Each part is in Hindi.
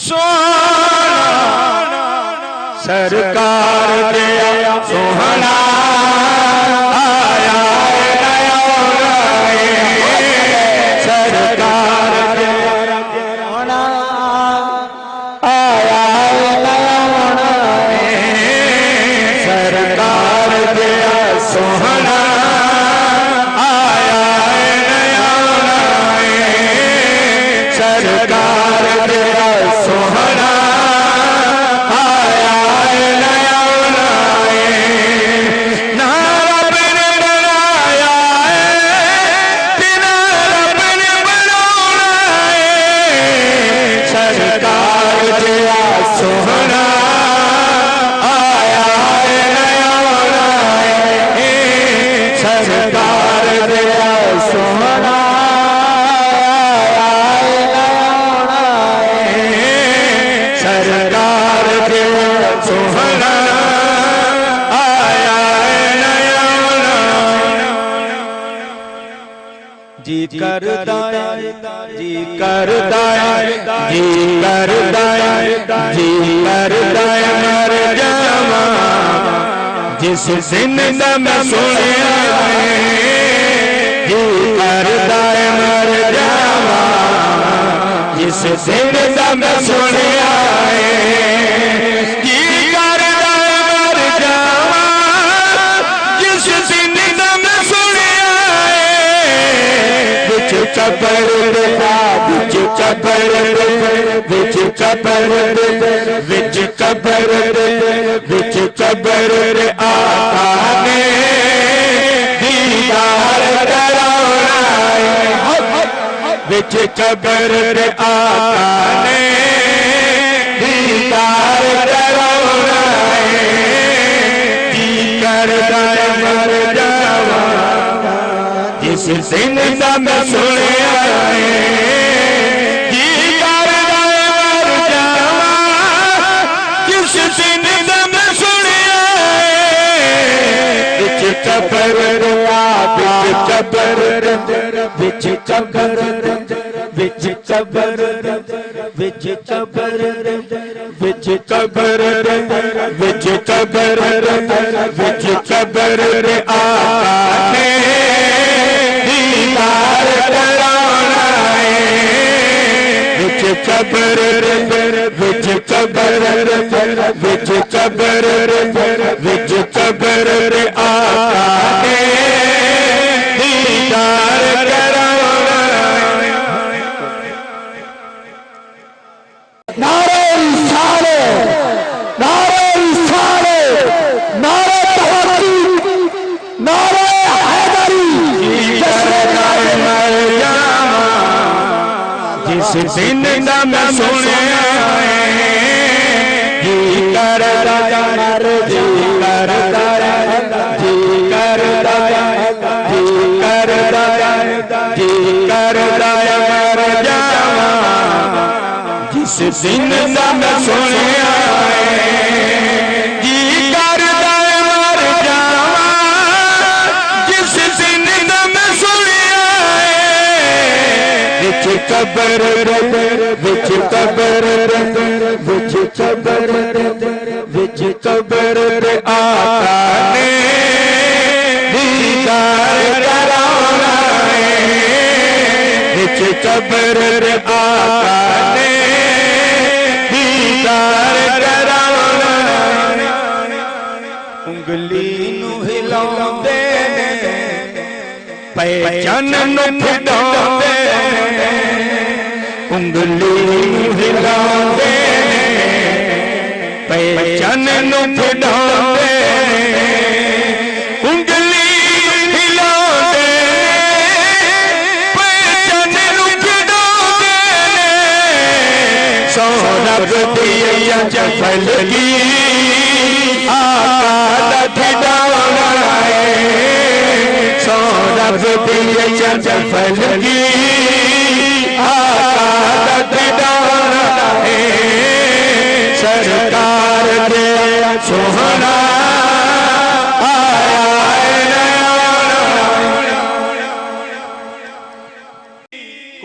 सोहना सरकार दिया सोहना आया नया सरकार दिया सोहना आया नया सरकार दिया सोहना आया नया सरकार दिया सोहना आया नया ना रब ने बनाया बिना रब ने बनाना सरकार दिया सोहना आया नया सरकार दिया सोहना सरकार दिया सोहना आया नया जी करदा जी करदा जी करदा जी करदा मर जावा जिस दिन दा मैं सुनिया जी करदा मर जावा जिस दिन दा मैं सुनिया जी करदा मर जावा जिस दिन दा मैं सुनिया बिच कबर दे बिच कबर दे बिच कबर दे बिच कबर दे बिच कबर दे आका ने दीदार कराना बिच कबर दे आका ने दीदार कराना जी करदा मर जावा जिस दिन दा मैं सुनिया जी करदा मर जावा जिस दिन दा मैं सुनिया बिच कबर बिच कबर बिच कबर बिच कबर बिच कबर बिच कबर बिच कबर बिच कबर आका ने दीदार कराना बिच कबर बिच कबर बिच कबर बिच कबर आका ने दीदार कराना नारे रिसाले नारे रिसाले नारे तहकीक नारे हैदरी जिस दिन दा मैं सुनिया जी करदा मर जी करदा जी करदा जी करदा जी करदा मर जावा जिस दिन दा मैं सुनिया जी करदा मर जावा जिस दिन दा मैं सुनिया बिच कबर बिच कबर बिच कबर बिच कबर आका ने दीदार कराना बिच कबर आका ने दीदार कराना उंगली नू हिलाउंदे पहचान नू फिडाउंदे उंगली नू हिलाउंदे पहचान नू फिडाउंदे उंगली हिलाउंदे पहचान नू फिडाउंदे सो रब दी चफल की आका दा फिडाउना सो रब दी चफल की आका दा फिडाउना सरकार दे सोहना आया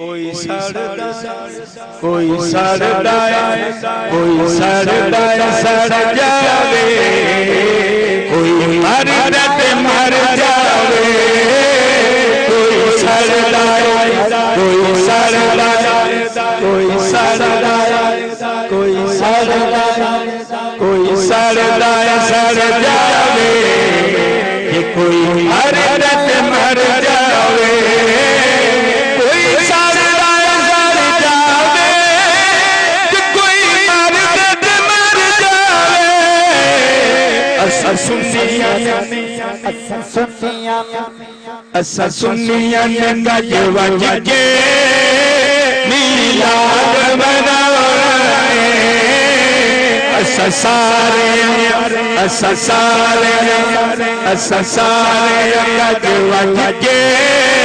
कोई सड़दा कोई सड़दा कोई सड़दा सड़ जावे कोई मरदा ते मर जावे कोई सड़दा कोई सड़दा कोई सड़दा कोई सड़दा कोई सड़दा सड़ जावे कोई मरदा ते मर जावे कोई सड़दा सड़ जावे कोई मरदा ते मर जावे असा सुनिया असा सुनिया ने गज वज के मिलाद मनाए असा सारे गज वज के